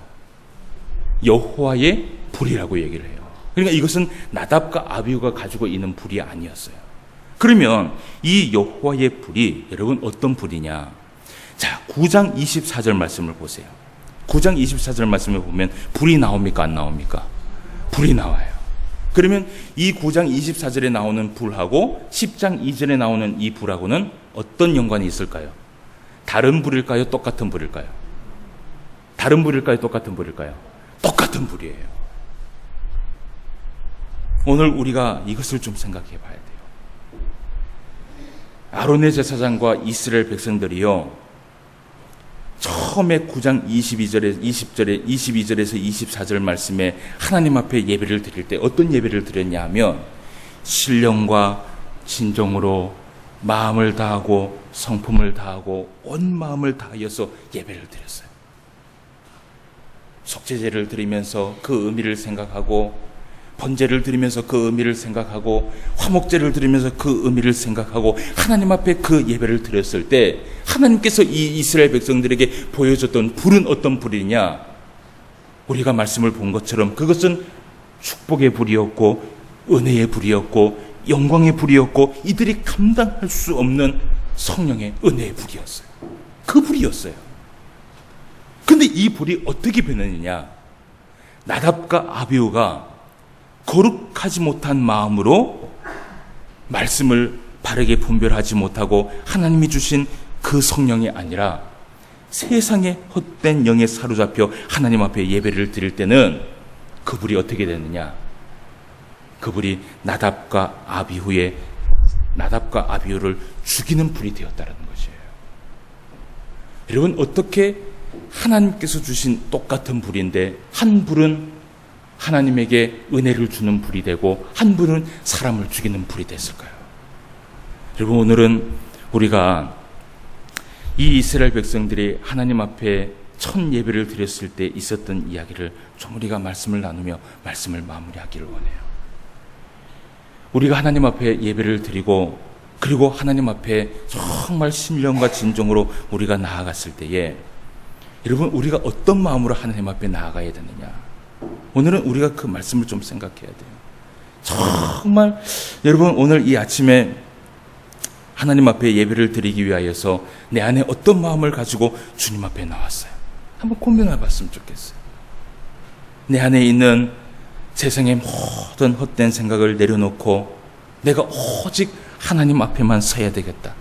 여호와의 불이라고 얘기를 해요. 그러니까 이것은 나답과 아비후가 가지고 있는 불이 아니었어요. 그러면 이 여호와의 불이 여러분 어떤 불이냐? 자, 9장 24절 말씀을 보세요. 9장 24절 말씀에 보면 불이 나옵니까, 안 나옵니까? 불이 나와요. 그러면 이 9장 24절에 나오는 불하고 10장 2절에 나오는 이 불하고는 어떤 연관이 있을까요? 다른 불일까요? 똑같은 불일까요? 다른 불일까요? 똑같은 불일까요? 똑같은 불이에요. 오늘 우리가 이것을 좀 생각해 봐야 돼요. 아론의 제사장과 이스라엘 백성들이요, 처음에 9장 22절에서 24절 말씀에 하나님 앞에 예배를 드릴 때 어떤 예배를 드렸냐 하면, 신령과 진정으로 마음을 다하고 성품을 다하고 온 마음을 다하여서 예배를 드렸어요. 속죄제를 드리면서 그 의미를 생각하고 번제를 드리면서 그 의미를 생각하고 화목제를 드리면서 그 의미를 생각하고 하나님 앞에 그 예배를 드렸을 때 하나님께서 이 이스라엘 백성들에게 보여줬던 불은 어떤 불이냐? 우리가 말씀을 본 것처럼 그것은 축복의 불이었고 은혜의 불이었고 영광의 불이었고 이들이 감당할 수 없는 성령의 은혜의 불이었어요. 그 불이었어요. 근데 이 불이 어떻게 변했느냐? 나답과 아비후가 거룩하지 못한 마음으로 말씀을 바르게 분별하지 못하고 하나님이 주신 그 성령이 아니라 세상의 헛된 영에 사로잡혀 하나님 앞에 예배를 드릴 때는 그 불이 어떻게 되느냐? 그 불이 나답과 아비후를 죽이는 불이 되었다는 것이에요. 여러분, 어떻게 하나님께서 주신 똑같은 불인데 한 불은 하나님에게 은혜를 주는 불이 되고 한 불은 사람을 죽이는 불이 됐을까요? 여러분, 오늘은 우리가 이 이스라엘 백성들이 하나님 앞에 첫 예배를 드렸을 때 있었던 이야기를 좀 우리가 말씀을 나누며 말씀을 마무리하기를 원해요. 우리가 하나님 앞에 예배를 드리고 그리고 하나님 앞에 정말 신령과 진정으로 우리가 나아갔을 때에 여러분, 우리가 어떤 마음으로 하나님 앞에 나아가야 되느냐? 오늘은 우리가 그 말씀을 좀 생각해야 돼요. 정말 여러분, 오늘 이 아침에 하나님 앞에 예배를 드리기 위하여서 내 안에 어떤 마음을 가지고 주님 앞에 나왔어요? 한번 고민해 봤으면 좋겠어요. 내 안에 있는 세상의 모든 헛된 생각을 내려놓고 내가 오직 하나님 앞에만 서야 되겠다.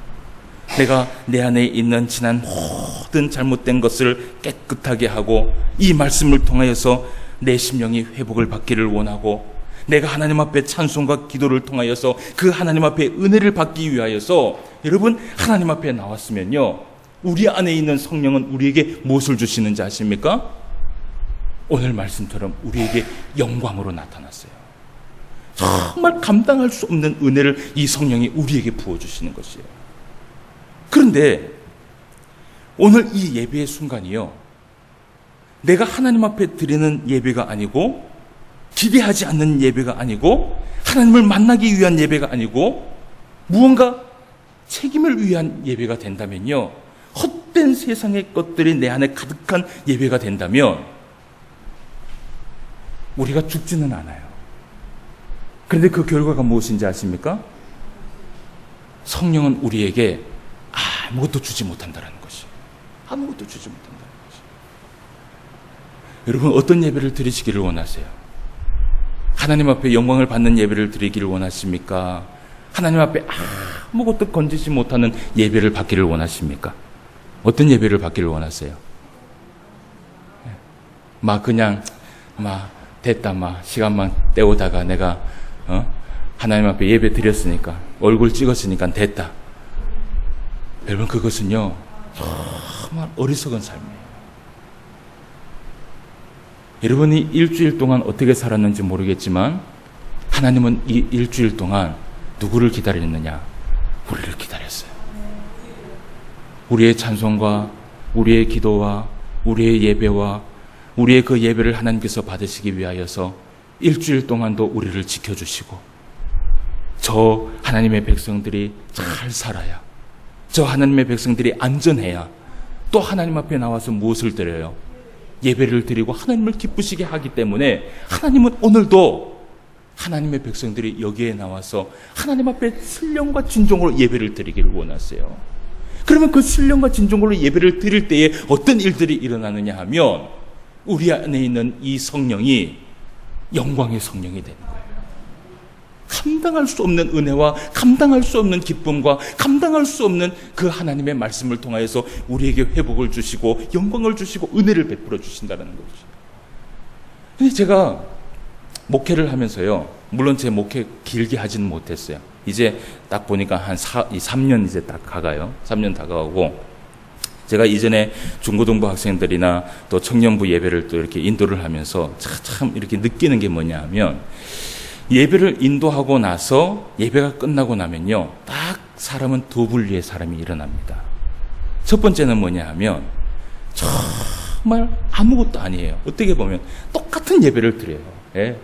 내가 내 안에 있는 지난 모든 잘못된 것을 깨끗하게 하고 이 말씀을 통하여서 내 심령이 회복을 받기를 원하고 내가 하나님 앞에 찬송과 기도를 통하여서 그 하나님 앞에 은혜를 받기 위하여서 여러분, 하나님 앞에 나왔으면요, 우리 안에 있는 성령은 우리에게 무엇을 주시는지 아십니까? 오늘 말씀처럼 우리에게 영광으로 나타났어요. 정말 감당할 수 없는 은혜를 이 성령이 우리에게 부어주시는 것이에요. 그런데 오늘 이 예배의 순간이요, 내가 하나님 앞에 드리는 예배가 아니고 기대하지 않는 예배가 아니고 하나님을 만나기 위한 예배가 아니고 무언가 책임을 위한 예배가 된다면요, 헛된 세상의 것들이 내 안에 가득한 예배가 된다면 우리가 죽지는 않아요. 그런데 그 결과가 무엇인지 아십니까? 성령은 우리에게 아무것도 주지 못한다는 것이. 아무것도 주지 못한다는 것이. 여러분, 어떤 예배를 드리시기를 원하세요? 하나님 앞에 영광을 받는 예배를 드리기를 원하십니까? 하나님 앞에 아무것도 건지지 못하는 예배를 받기를 원하십니까? 어떤 예배를 받기를 원하세요? 그냥 됐다, 시간만 때우다가 내가 하나님 앞에 예배 드렸으니까, 얼굴 찍었으니까 됐다. 여러분, 그것은요, 정말 어리석은 삶이에요. 여러분이 일주일 동안 어떻게 살았는지 모르겠지만 하나님은 이 일주일 동안 누구를 기다렸느냐? 우리를 기다렸어요. 우리의 찬송과 우리의 기도와 우리의 예배와 우리의 그 예배를 하나님께서 받으시기 위하여서 일주일 동안도 우리를 지켜주시고, 저 하나님의 백성들이 잘 살아야, 저 하나님의 백성들이 안전해야 또 하나님 앞에 나와서 무엇을 드려요? 예배를 드리고 하나님을 기쁘시게 하기 때문에 하나님은 오늘도 하나님의 백성들이 여기에 나와서 하나님 앞에 신령과 진정으로 예배를 드리기를 원하세요. 그러면 그 신령과 진정으로 예배를 드릴 때에 어떤 일들이 일어나느냐 하면 우리 안에 있는 이 성령이 영광의 성령이 되는 거예요. 감당할 수 없는 은혜와 감당할 수 없는 기쁨과 감당할 수 없는 그 하나님의 말씀을 통하여서 우리에게 회복을 주시고 영광을 주시고 은혜를 베풀어 주신다는 거죠. 근데 제가 목회를 하면서요, 물론 제 목회 길게 하지는 못했어요. 이제 딱 보니까 한 3년 이제 딱 가가요. 3년 다가오고, 제가 이전에 중고등부 학생들이나 또 청년부 예배를 또 이렇게 인도를 하면서 참 이렇게 느끼는 게 뭐냐 하면, 예배를 인도하고 나서 예배가 끝나고 나면요, 딱 사람은 두 분류의 사람이 일어납니다. 첫 번째는 뭐냐 하면 정말 아무것도 아니에요. 어떻게 보면 똑같은 예배를 드려요. 예.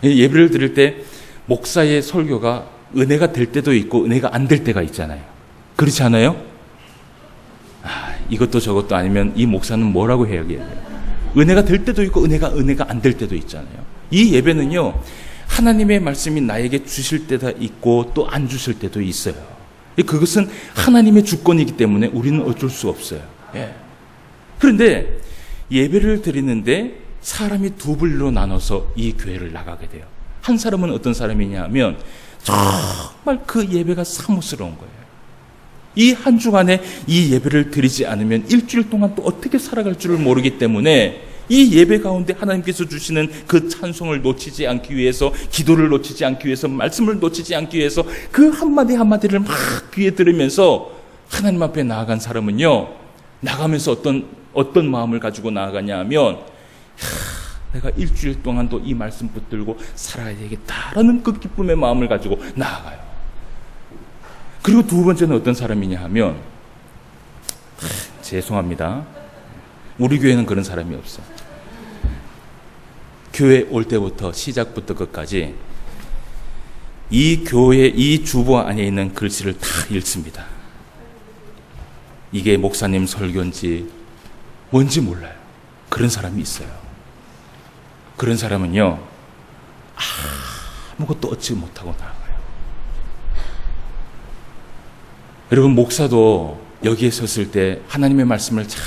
예배를 드릴 때 목사의 설교가 은혜가 될 때도 있고 은혜가 안 될 때가 있잖아요. 그렇지 않아요? 이것도 저것도 아니면 이 목사는 뭐라고 해야 돼요? 은혜가 될 때도 있고 은혜가 안 될 때도 있잖아요. 이 예배는요, 하나님의 말씀이 나에게 주실 때도 있고 또 안 주실 때도 있어요. 그것은 하나님의 주권이기 때문에 우리는 어쩔 수 없어요. 그런데 예배를 드리는데 사람이 두 분류로 나눠서 이 교회를 나가게 돼요. 한 사람은 어떤 사람이냐 하면 정말 그 예배가 사무스러운 거예요. 이 한 주간에 이 예배를 드리지 않으면 일주일 동안 또 어떻게 살아갈 줄을 모르기 때문에 이 예배 가운데 하나님께서 주시는 그 찬송을 놓치지 않기 위해서, 기도를 놓치지 않기 위해서, 말씀을 놓치지 않기 위해서 그 한마디 한마디를 막 귀에 들으면서 하나님 앞에 나아간 사람은요, 나가면서 어떤 마음을 가지고 나아가냐 하면, 내가 일주일 동안도 이 말씀 붙들고 살아야 되겠다라는 그 기쁨의 마음을 가지고 나아가요. 그리고 두 번째는 어떤 사람이냐 하면, 죄송합니다, 우리 교회는 그런 사람이 없어요. 교회 올 때부터 시작부터 끝까지 이 교회 이 주보 안에 있는 글씨를 다 읽습니다. 이게 목사님 설교인지 뭔지 몰라요. 그런 사람이 있어요. 그런 사람은요, 아무것도 얻지 못하고 나아가요. 여러분, 목사도 여기에 섰을 때 하나님의 말씀을 잘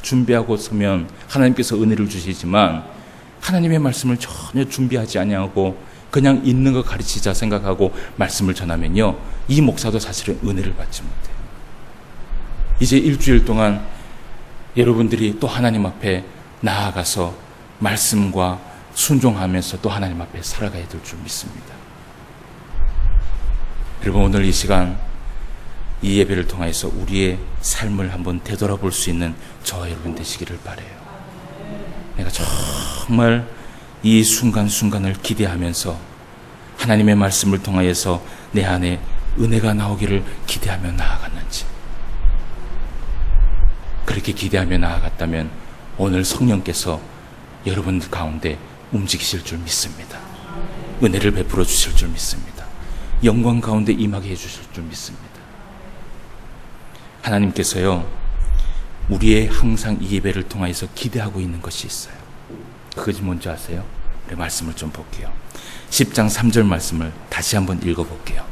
준비하고 서면 하나님께서 은혜를 주시지만, 하나님의 말씀을 전혀 준비하지 아니하고 그냥 있는 거 가르치자 생각하고 말씀을 전하면요, 이 목사도 사실은 은혜를 받지 못해요. 이제 일주일 동안 여러분들이 또 하나님 앞에 나아가서 말씀과 순종하면서 또 하나님 앞에 살아가야 될 줄 믿습니다. 여러분, 오늘 이 시간 이 예배를 통해서 우리의 삶을 한번 되돌아볼 수 있는 저와 여러분 되시기를 바라요. 내가 정말 이 순간순간을 기대하면서 하나님의 말씀을 통하여서 내 안에 은혜가 나오기를 기대하며 나아갔는지, 그렇게 기대하며 나아갔다면 오늘 성령께서 여러분들 가운데 움직이실 줄 믿습니다. 은혜를 베풀어 주실 줄 믿습니다. 영광 가운데 임하게 해주실 줄 믿습니다. 하나님께서요, 우리의 항상 이 예배를 통해서 기대하고 있는 것이 있어요. 그것이 뭔지 아세요? 우리 말씀을 좀 볼게요. 10장 3절 말씀을 다시 한번 읽어볼게요.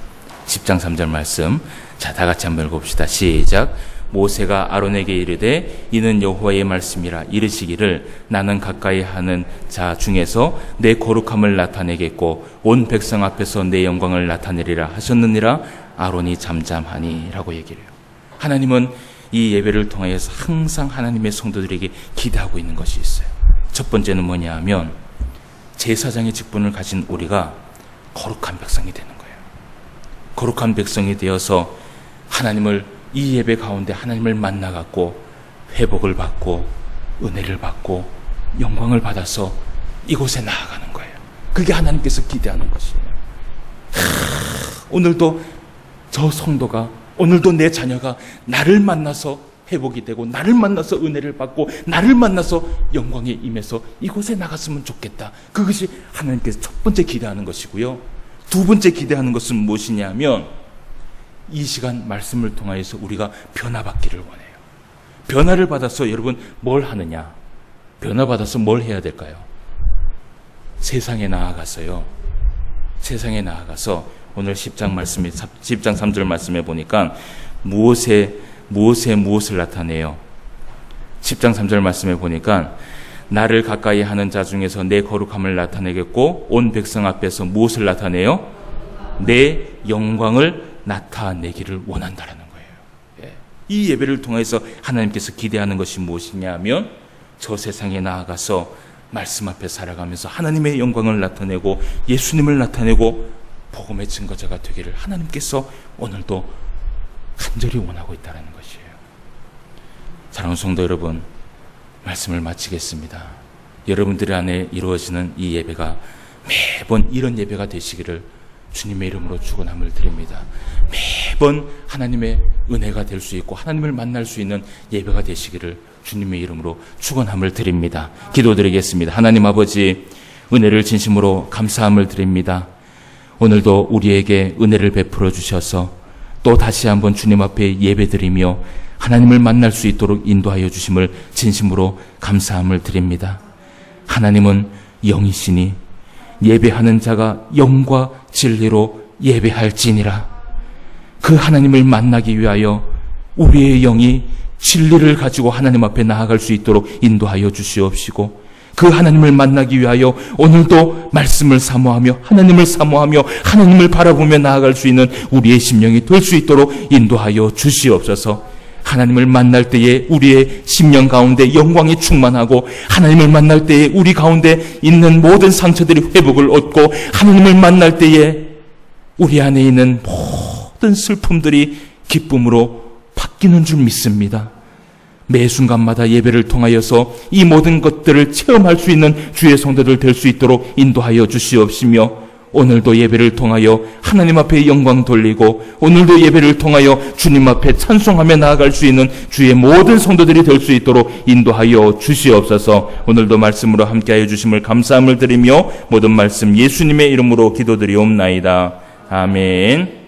10장 3절 말씀, 자, 다 같이 한번 읽어봅시다. 시작. 모세가 아론에게 이르되 이는 여호와의 말씀이라 이르시기를 나는 가까이 하는 자 중에서 내 거룩함을 나타내겠고 온 백성 앞에서 내 영광을 나타내리라 하셨느니라. 아론이 잠잠하니 라고 얘기를 해요. 하나님은 이 예배를 통해서 항상 하나님의 성도들에게 기대하고 있는 것이 있어요. 첫 번째는 뭐냐 하면 제사장의 직분을 가진 우리가 거룩한 백성이 되는 거예요. 거룩한 백성이 되어서 하나님을, 이 예배 가운데 하나님을 만나갖고 회복을 받고 은혜를 받고 영광을 받아서 이곳에 나아가는 거예요. 그게 하나님께서 기대하는 것이에요. 오늘도 저 성도가, 오늘도 내 자녀가 나를 만나서 회복이 되고 나를 만나서 은혜를 받고 나를 만나서 영광에 임해서 이곳에 나갔으면 좋겠다. 그것이 하나님께서 첫 번째 기대하는 것이고요. 두 번째 기대하는 것은 무엇이냐 하면 이 시간 말씀을 통하여서 우리가 변화받기를 원해요. 변화를 받아서 여러분 뭘 하느냐? 변화받아서 뭘 해야 될까요? 세상에 나아가서요. 세상에 나아가서 오늘 10장 3절 말씀에 보니까 무엇을 나타내요? 10장 3절 말씀에 보니까 나를 가까이 하는 자 중에서 내 거룩함을 나타내겠고 온 백성 앞에서 무엇을 나타내요? 내 영광을 나타내기를 원한다라는 거예요. 이 예배를 통해서 하나님께서 기대하는 것이 무엇이냐 하면 저 세상에 나아가서 말씀 앞에 살아가면서 하나님의 영광을 나타내고 예수님을 나타내고 복음의 증거자가 되기를 하나님께서 오늘도 간절히 원하고 있다는 것이에요. 사랑하는 성도 여러분, 말씀을 마치겠습니다. 여러분들 안에 이루어지는 이 예배가 매번 이런 예배가 되시기를 주님의 이름으로 축원함을 드립니다. 매번 하나님의 은혜가 될 수 있고 하나님을 만날 수 있는 예배가 되시기를 주님의 이름으로 축원함을 드립니다. 기도드리겠습니다. 하나님 아버지, 은혜를 진심으로 감사함을 드립니다. 오늘도 우리에게 은혜를 베풀어 주셔서 또 다시 한번 주님 앞에 예배드리며 하나님을 만날 수 있도록 인도하여 주심을 진심으로 감사함을 드립니다. 하나님은 영이시니 예배하는 자가 영과 진리로 예배할지니라. 그 하나님을 만나기 위하여 우리의 영이 진리를 가지고 하나님 앞에 나아갈 수 있도록 인도하여 주시옵시고, 그 하나님을 만나기 위하여 오늘도 말씀을 사모하며 하나님을 사모하며 하나님을 바라보며 나아갈 수 있는 우리의 심령이 될 수 있도록 인도하여 주시옵소서. 하나님을 만날 때에 우리의 심령 가운데 영광이 충만하고, 하나님을 만날 때에 우리 가운데 있는 모든 상처들이 회복을 얻고, 하나님을 만날 때에 우리 안에 있는 모든 슬픔들이 기쁨으로 바뀌는 줄 믿습니다. 매 순간마다 예배를 통하여서 이 모든 것들을 체험할 수 있는 주의 성도들 될 수 있도록 인도하여 주시옵시며, 오늘도 예배를 통하여 하나님 앞에 영광 돌리고, 오늘도 예배를 통하여 주님 앞에 찬송하며 나아갈 수 있는 주의 모든 성도들이 될 수 있도록 인도하여 주시옵소서. 오늘도 말씀으로 함께하여 주심을 감사함을 드리며 모든 말씀 예수님의 이름으로 기도드리옵나이다. 아멘.